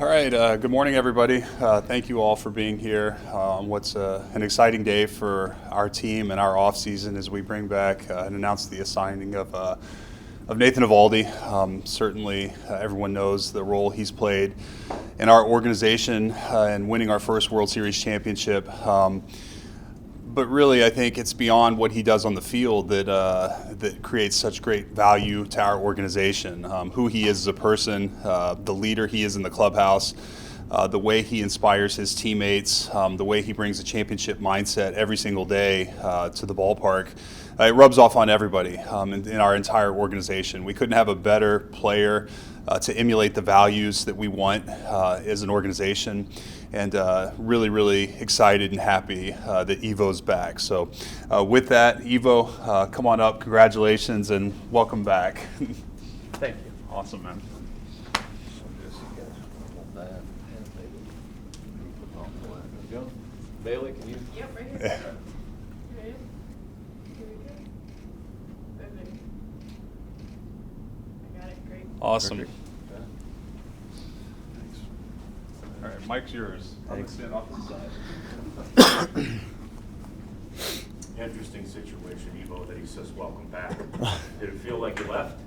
All right, good morning, everybody. Thank you all for being here. What's an exciting day for our team and our offseason as we bring back and announce the signing of Nathan Eovaldi. Certainly, everyone knows the role he's played in our organization and winning our first World Series championship. But really, I think it's beyond what he does on the field that creates such great value to our organization. Who he is as a person, the leader he is in the clubhouse, the way he inspires his teammates, the way he brings a championship mindset every single day to the ballpark. It rubs off on everybody in our entire organization. We couldn't have a better player to emulate the values that we want as an organization. And really, really excited and happy that Evo's back. So with that, Evo, come on up. Congratulations and welcome back. Thank you. Awesome, man. Bailey, can you? Yep, right here. Yeah. Ready? Here we go. Perfect. I got it. Great. Awesome. Perfect. All right, Mike's yours. I'm going to stand off to the side. Interesting situation, Evo, that he says welcome back. Did it feel like you left?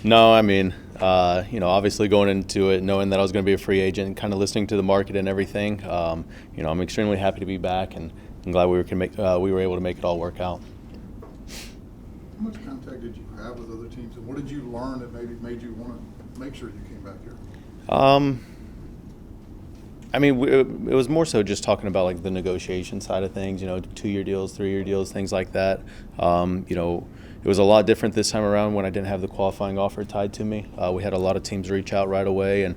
No, I mean, obviously going into it, knowing that I was going to be a free agent, kind of listening to the market and everything, I'm extremely happy to be back, and I'm glad we were able to make it all work out. How much contact did you have with other teams, and what did you learn that maybe made you want to make sure you came back here? It was more so just talking about like the negotiation side of things, 2-year deals, 3-year deals, things like that. It was a lot different this time around when I didn't have the qualifying offer tied to me. We had a lot of teams reach out right away, and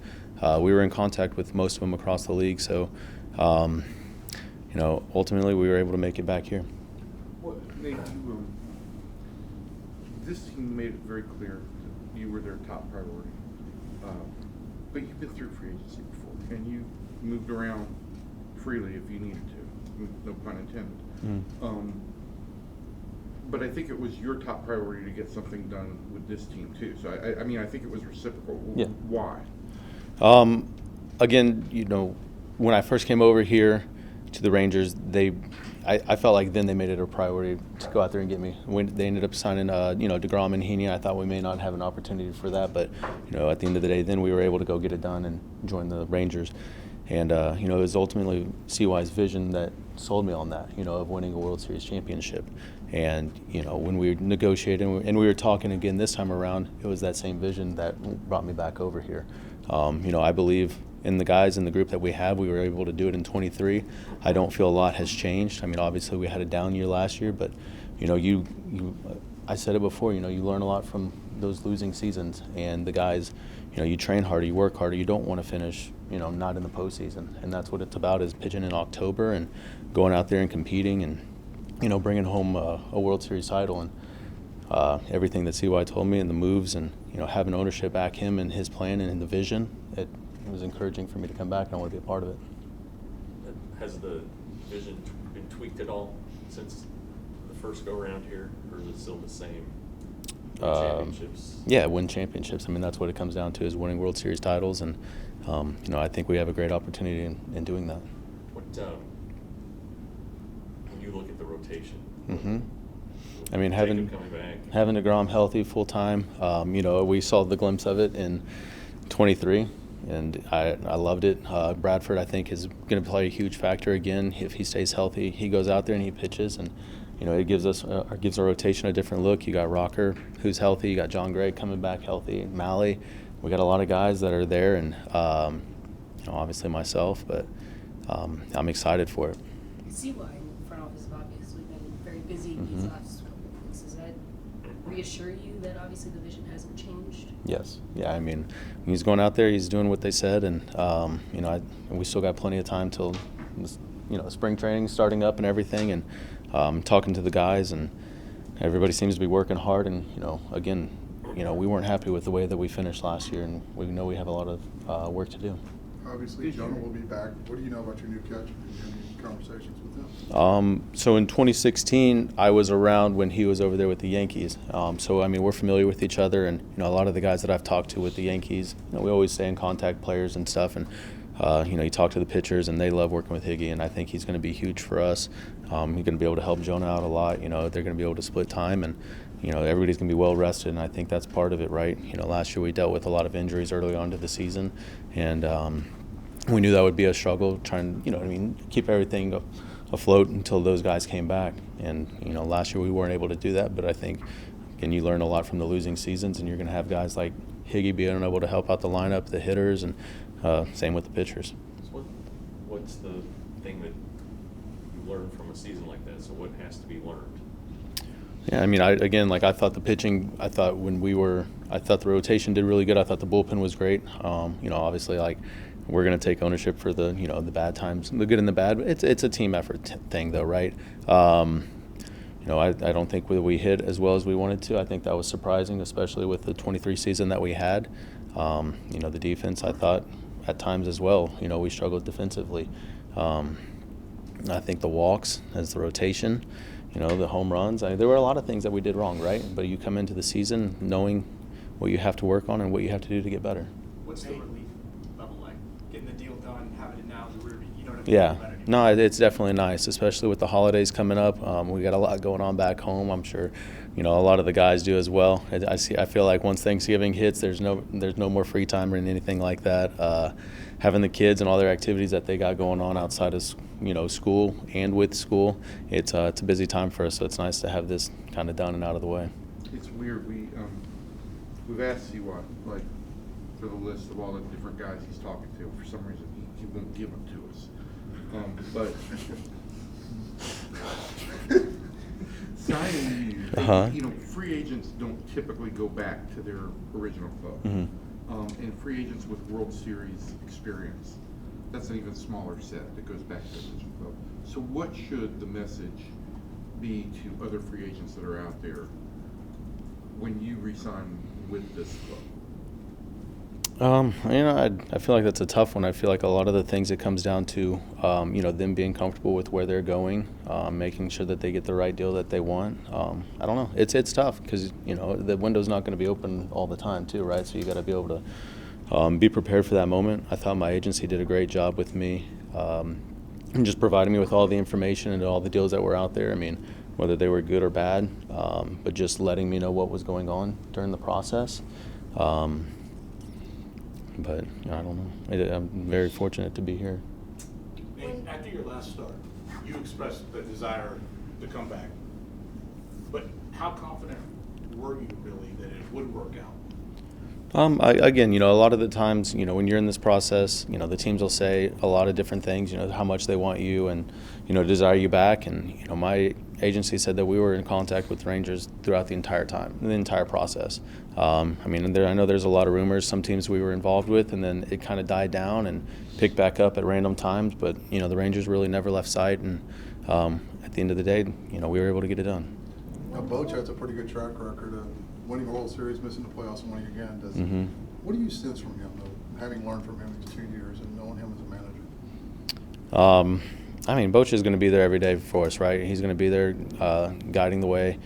we were in contact with most of them across the league. So, ultimately we were able to make it back here. What made you? This team made it very clear that you were their top priority, but you've been through free agency before, and you moved around freely if you needed to. No pun intended. But I think it was your top priority to get something done with this team too. So I think it was reciprocal. Yeah. Why? Again, when I first came over here to the Rangers, I felt like then they made it a priority to go out there and get me. When they ended up signing, DeGrom and Heaney, I thought we may not have an opportunity for that, but at the end of the day, then we were able to go get it done and join the Rangers. And it was ultimately CY's vision that sold me on that, of winning a World Series championship. And when we negotiated and we were talking again this time around, it was that same vision that brought me back over here. I believe in the guys in the group that we have. We were able to do it in 23. I don't feel a lot has changed. I mean, obviously we had a down year last year, but I said it before. You learn a lot from those losing seasons, and the guys. You train harder, you work harder. You don't want to finish, not in the postseason, and that's what it's about: is pitching in October and going out there and competing, and bringing home a World Series title. And everything that CY told me, and the moves, and having ownership back him and his plan and the vision, it was encouraging for me to come back, and I want to be a part of it. Has the vision been tweaked at all since the first go around here, or is it still the same? Championships? Yeah, win championships. I mean, that's what it comes down to, is winning World Series titles, and I think we have a great opportunity in doing that. What when you look at the rotation? Mm-hmm. I mean, having DeGrom healthy full time, we saw the glimpse of it in 23, and I loved it. Bradford, I think, is going to play a huge factor again if he stays healthy. He goes out there and he pitches, and it gives our rotation a different look. You got Rocker, who's healthy. You got John Gray coming back healthy. Malley. We got a lot of guys that are there, and obviously myself, but I'm excited for it. CY in front office have obviously been very busy these last couple of weeks. Does that reassure you that obviously the vision hasn't changed? Yes. Yeah. I mean, he's going out there. He's doing what they said, and we still got plenty of time till spring training starting up and everything, and talking to the guys, and everybody seems to be working hard. And again, we weren't happy with the way that we finished last year, and we know we have a lot of work to do. Obviously, Jonah will be back. What do you know about your new catcher? Any conversations with him? So in 2016, I was around when he was over there with the Yankees. So I mean, we're familiar with each other, and a lot of the guys that I've talked to with the Yankees, we always stay in contact, players and stuff. And You talk to the pitchers, and they love working with Higgy, and I think he's going to be huge for us. He's going to be able to help Jonah out a lot. They're going to be able to split time, and everybody's going to be well rested, and I think that's part of it, right? Last year we dealt with a lot of injuries early on to the season, and we knew that would be a struggle trying, keep everything afloat until those guys came back. And last year we weren't able to do that, but I think, again, you learn a lot from the losing seasons, and you're going to have guys like Higgy being able to help out the lineup, the hitters, and same with the pitchers. So what's the thing that you learn from a season like that? So what has to be learned? Yeah, I thought the pitching, I thought the rotation did really good. I thought the bullpen was great. Obviously, we're going to take ownership for the bad times, the good and the bad. But it's a team effort thing, though, right? I don't think we hit as well as we wanted to. I think that was surprising, especially with the 23 season that we had. The defense, I thought, at times as well, we struggled defensively. I think the walks as the rotation, the home runs, there were a lot of things that we did wrong, right? But you come into the season knowing what you have to work on and what you have to do to get better. What's the relief level like? Getting the deal done, having it now in the rear view, you don't have to Yeah, think about it no, anymore. it's definitely nice, especially with the holidays coming up. We got a lot going on back home. I'm sure, a lot of the guys do as well. I feel like once Thanksgiving hits, there's no more free time or anything like that. Having the kids and all their activities that they got going on outside of school and with school, it's a busy time for us. So it's nice to have this kind of done and out of the way. It's weird. We've asked Siwat, for the list of all the different guys he's talking to. For some reason, he won't give them to us. But signing you, free agents don't typically go back to their original club. Mm-hmm. And free agents with World Series experience, that's an even smaller set that goes back to the original club. So what should the message be to other free agents that are out there when you re-sign with this club? I feel like that's a tough one. I feel like a lot of the things it comes down to, them being comfortable with where they're going, making sure that they get the right deal that they want. I don't know. It's tough because, the window's not going to be open all the time too, right? So you got to be able to be prepared for that moment. I thought my agency did a great job with me, and just providing me with all the information and all the deals that were out there. Whether they were good or bad, but just letting me know what was going on during the process. But I don't know. I'm very fortunate to be here. Nate, after your last start, you expressed the desire to come back. But how confident were you really that it would work out? Again, a lot of the times, when you're in this process, the teams will say a lot of different things, how much they want you and, desire you back. And, my agency said that we were in contact with Rangers throughout the entire process. I know there's a lot of rumors, some teams we were involved with, and then it kind of died down and picked back up at random times. But, the Rangers really never left sight. And at the end of the day, we were able to get it done. Now, Boch has a pretty good track record of winning a World Series, missing the playoffs, and winning again. Mm-hmm. What do you sense from him, though, having learned from him in 2 years and knowing him as a manager? Boch is going to be there every day for us, right? He's going to be there guiding the way,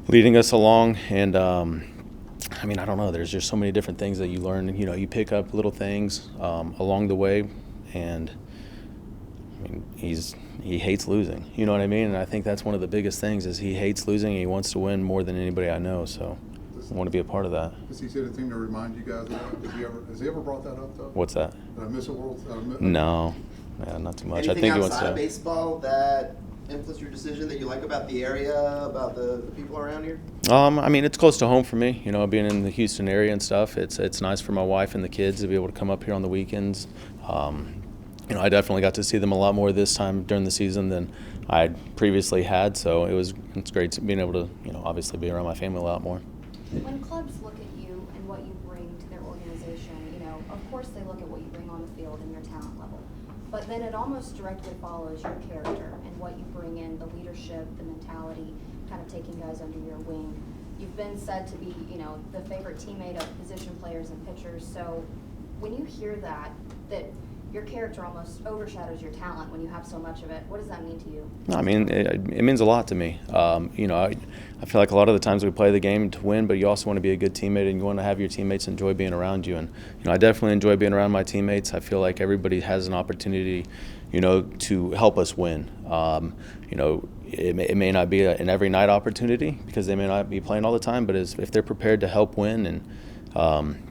leading us along. And, I don't know. There's just so many different things that you learn. You pick up little things along the way. And, he hates losing. You know what I mean? And I think that's one of the biggest things is he hates losing and he wants to win more than anybody I know. So I want to be a part of that. Has he said anything to remind you guys of that? Has he ever brought that up, though? What's that? Did I miss a World? No. Yeah, not too much. Anything I think he wants outside to. of baseball that influenced your decision that you like about the area, about the people around here? It's close to home for me. Being in the Houston area and stuff. It's nice for my wife and the kids to be able to come up here on the weekends. I definitely got to see them a lot more this time during the season than I previously had. So it's great being able to obviously be around my family a lot more. When clubs look at you and what you bring to their organization, of course they look at what you bring on the field and your talent level. But then it almost directly follows your character and what you bring in, the leadership, the mentality, kind of taking guys under your wing. You've been said to be, the favorite teammate of position players and pitchers. So when you hear that your character almost overshadows your talent when you have so much of it. What does that mean to you? I mean, it means a lot to me. You know, I feel like a lot of the times we play the game to win, but you also want to be a good teammate and you want to have your teammates enjoy being around you. And, you know, I definitely enjoy being around my teammates. I feel like everybody has an opportunity, you know, to help us win. You know, it may not be an every night opportunity because they may not be playing all the time, but if they're prepared to help win and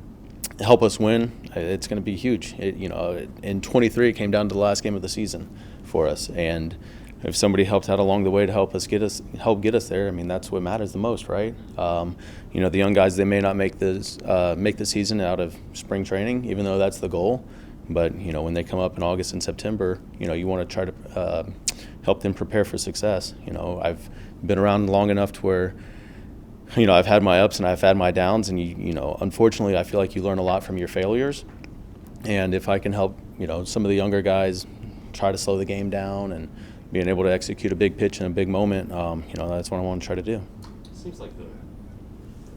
help us win, it's going to be huge. You know, in 23, it came down to the last game of the season for us, and if somebody helped out along the way to help get us there, I mean, that's what matters the most, right? You know, the young guys, they may not make the season out of spring training, even though that's the goal. But you know, when they come up in August and September, you know, you want to try to help them prepare for success. You know, I've been around long enough to where, you know, I've had my ups and I've had my downs, and you know, unfortunately, I feel like you learn a lot from your failures. And if I can help, you know, some of the younger guys try to slow the game down and being able to execute a big pitch in a big moment, you know, that's what I want to try to do. It seems like the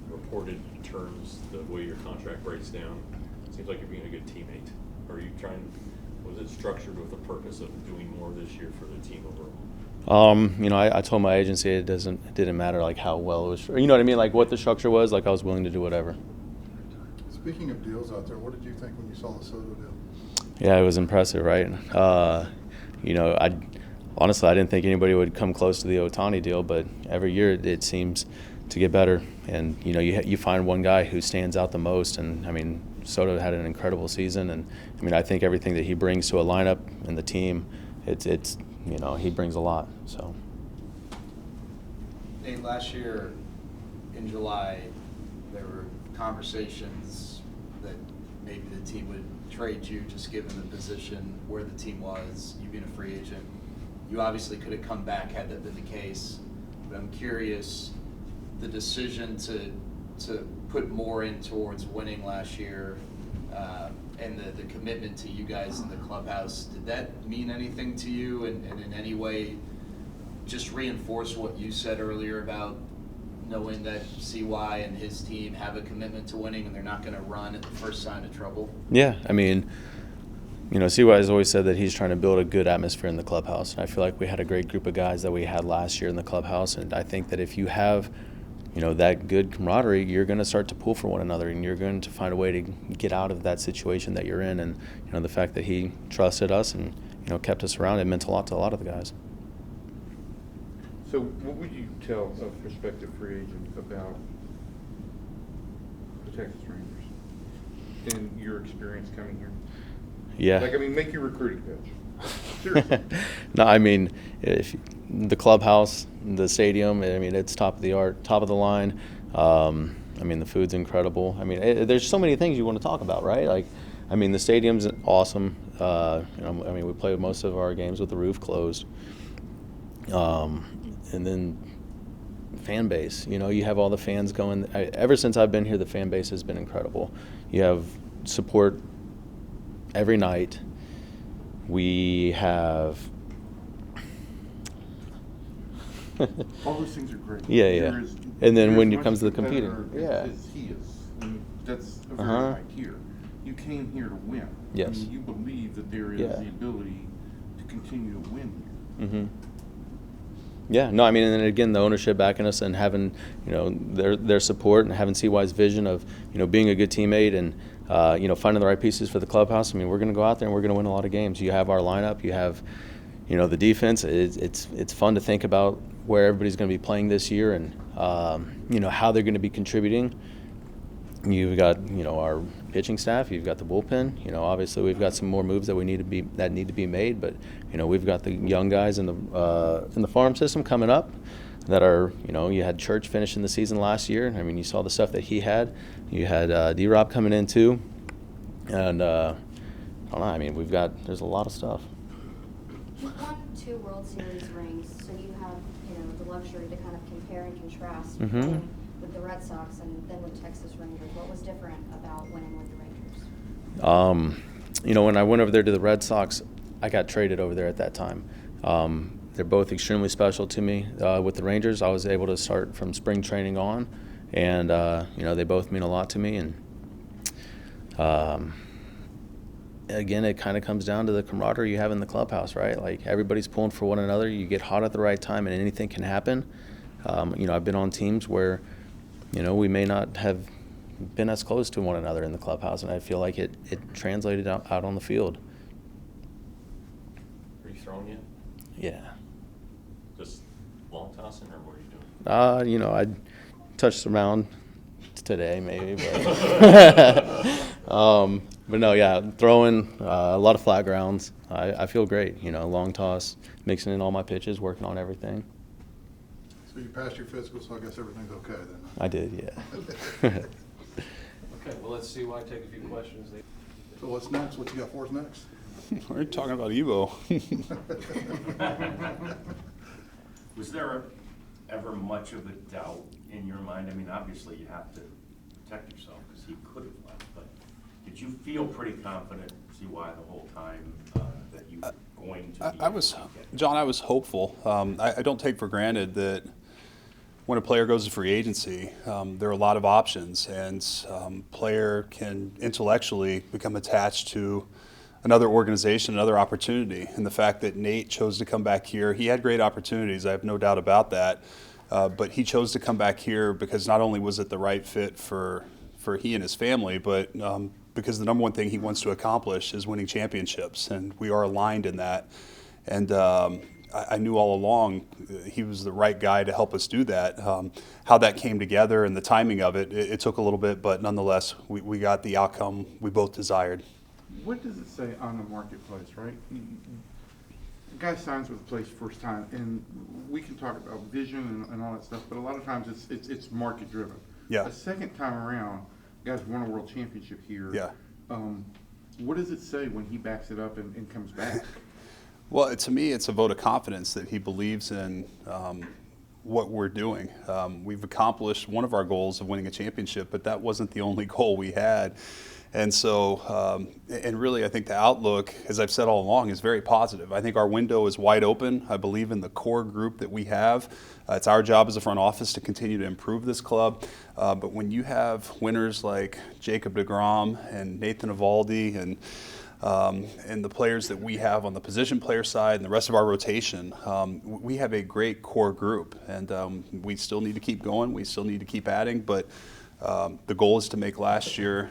reported terms, the way your contract breaks down, it seems like you're being a good teammate. Are you was it structured with the purpose of doing more this year for the team overall? You know, I told my agency it didn't matter like how well it was, you know what I mean, like what the structure was, like I was willing to do whatever. Speaking of deals out there, what did you think when you saw the Soto deal? Yeah, it was impressive, right? You know, honestly, I didn't think anybody would come close to the Ohtani deal, but every year it seems to get better. And, you know, you find one guy who stands out the most. And, I mean, Soto had an incredible season. And, I mean, I think everything that he brings to a lineup and the team, it's you know, he brings a lot. So. Nate, last year in July, there were conversations that maybe the team would trade you just given the position where the team was, you being a free agent. You obviously could have come back had that been the case, but I'm curious, the decision to put more in towards winning last year and the commitment to you guys in the clubhouse, did that mean anything to you and in any way just reinforce what you said earlier about knowing that CY and his team have a commitment to winning and they're not going to run at the first sign of trouble? Yeah, I mean, you know, CY has always said that he's trying to build a good atmosphere in the clubhouse. And I feel like we had a great group of guys that we had last year in the clubhouse. And I think that if you have, you know, that good camaraderie, you're going to start to pull for one another and you're going to find a way to get out of that situation that you're in. And, you know, the fact that he trusted us and, you know, kept us around, it meant a lot to a lot of the guys. So what would you tell a prospective free agent about the Texas Rangers and your experience coming here? Yeah. Like, I mean, make your recruiting pitch. Seriously. No, I mean, if the clubhouse, the stadium, I mean, it's top of the art, top of the line. I mean, the food's incredible. I mean, there's so many things you want to talk about, right? Like, I mean, the stadium's awesome. You know, I mean, we play most of our games with the roof closed. And then fan base, you know, you have all the fans going. Ever since I've been here, the fan base has been incredible. You have support every night. We have all those things are great. Yeah. And then when it comes to the competing, competing, as he is. And that's a very high tier. You came here to win. Yes. I mean, you believe that there is the ability to continue to win here. Mm-hmm. Yeah, no, I mean, and then again, the ownership backing us and having, you know, their support and having CY's vision of, you know, being a good teammate and, you know, finding the right pieces for the clubhouse. I mean, we're going to go out there and we're going to win a lot of games. You have our lineup, you have, you know, the defense. It's fun to think about where everybody's going to be playing this year and, you know, how they're going to be contributing. You've got, you know, our pitching staff. You've got the bullpen. You know, obviously we've got some more moves that need to be made. But you know, we've got the young guys in the farm system coming up that are, you know, you had Church finishing the season last year. I mean, you saw the stuff that he had. You had D-Rob coming in too, and I don't know. I mean, there's a lot of stuff. You've won 2 World Series rings, so you have, you know, the luxury to kind of compare and contrast. Mm-hmm. With the Red Sox and then with Texas Rangers. What was different about winning with the Rangers? You know, when I went over there to the Red Sox, I got traded over there at that time. They're both extremely special to me. With the Rangers, I was able to start from spring training on, and you know, they both mean a lot to me. And again, it kind of comes down to the camaraderie you have in the clubhouse, right? Like, everybody's pulling for one another. You get hot at the right time, and anything can happen. I've been on teams where, we may not have been as close to one another in the clubhouse, and I feel like it translated out on the field. Are you throwing yet? Yeah. Just long tossing, or what are you doing? I touched around today, maybe, but no, yeah, throwing a lot of flat grounds. I feel great. Long toss, mixing in all my pitches, working on everything. So you passed your physical, so I guess everything's okay then. Huh? I did, yeah. Okay, well, let's see why take a few questions. So what's next? What you got for us next? We're talking about Evo. Was there ever much of a doubt in your mind? I mean, obviously you have to protect yourself because he could have left, but did you feel pretty confident, see why the whole time, that you were going to be able to get John, I was hopeful. I don't take for granted that when a player goes to free agency, there are a lot of options, and player can intellectually become attached to another organization, another opportunity. And the fact that Nate chose to come back here, he had great opportunities, I have no doubt about that. But he chose to come back here because not only was it the right fit for he and his family, but because the number one thing he wants to accomplish is winning championships, and we are aligned in that. And I knew all along he was the right guy to help us do that. How that came together and the timing of it took a little bit, but nonetheless, we got the outcome we both desired. What does it say on the marketplace, right? The guy signs with a place first time, and we can talk about vision and all that stuff, but a lot of times it's market driven. Yeah. A second time around, guys won a world championship here. Yeah. What does it say when he backs it up and comes back? Well, to me, it's a vote of confidence that he believes in what we're doing. We've accomplished one of our goals of winning a championship, but that wasn't the only goal we had. And so, and really, I think the outlook, as I've said all along, is very positive. I think our window is wide open. I believe in the core group that we have. It's our job as a front office to continue to improve this club. But when you have winners like Jacob deGrom and Nathan Eovaldi and the players that we have on the position player side and the rest of our rotation, we have a great core group. And we still need to keep going. We still need to keep adding. But the goal is to make last year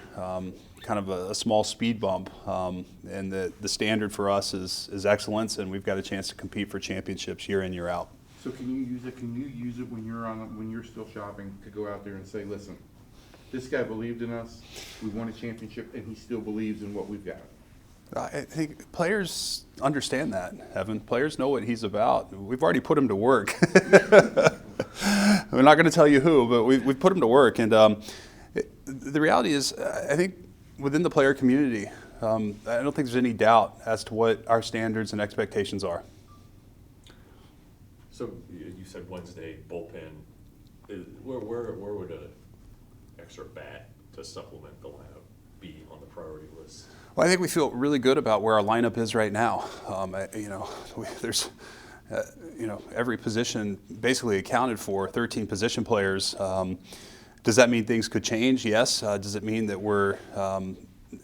kind of a small speed bump, and the standard for us is excellence, and we've got a chance to compete for championships year in, year out. So can you use it? Can you use it when you're still shopping to go out there and say, listen, this guy believed in us. We won a championship, and he still believes in what we've got. I think players understand that, Evan. Players know what he's about. We've already put him to work. We're not going to tell you who, but we've put him to work. And the reality is, I think within the player community, I don't think there's any doubt as to what our standards and expectations are. So you said Wednesday bullpen. Where would an extra bat to supplement the lineup be on the priority list? Well, I think we feel really good about where our lineup is right now. There's every position basically accounted for, 13 position players. Does that mean things could change? Yes. Does it mean that we're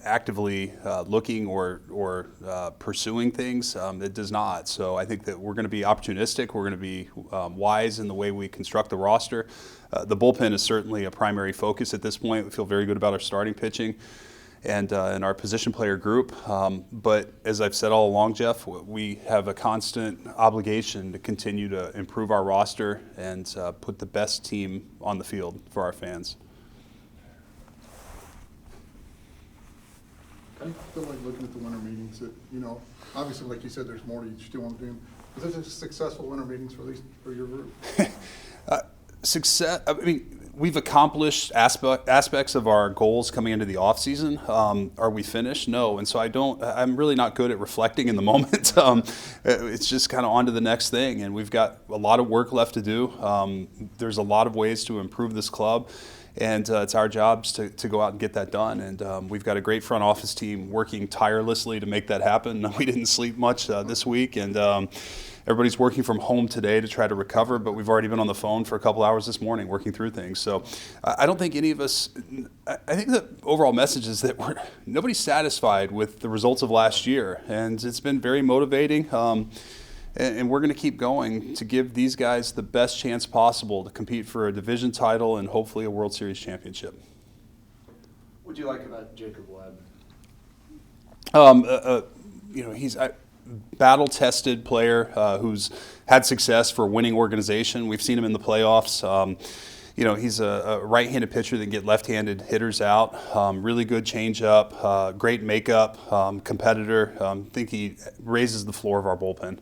actively looking or pursuing things? It does not. So I think that we're going to be opportunistic. We're going to be wise in the way we construct the roster. The bullpen is certainly a primary focus at this point. We feel very good about our starting pitching and our position player group. But as I've said all along, Jeff, we have a constant obligation to continue to improve our roster and put the best team on the field for our fans. I feel like looking at the winter meetings that, obviously, like you said, there's more you still want to do. Was this successful winter meetings for your group? Success, we've accomplished aspects of our goals coming into the off season. Are we finished? No. And so I'm really not good at reflecting in the moment. It's just kind of on to the next thing. And we've got a lot of work left to do. There's a lot of ways to improve this club. And it's our jobs to go out and get that done. And we've got a great front office team working tirelessly to make that happen. We didn't sleep much this week. And everybody's working from home today to try to recover, but we've already been on the phone for a couple hours this morning working through things. So I don't think any of us, I think the overall message is that nobody's satisfied with the results of last year, and it's been very motivating. And we're going to keep going to give these guys the best chance possible to compete for a division title and hopefully a World Series championship. What do you like about Jacob Webb? He's a battle-tested player who's had success for a winning organization. We've seen him in the playoffs. He's a right-handed pitcher that can get left-handed hitters out. Really good changeup, great makeup, competitor. I think he raises the floor of our bullpen.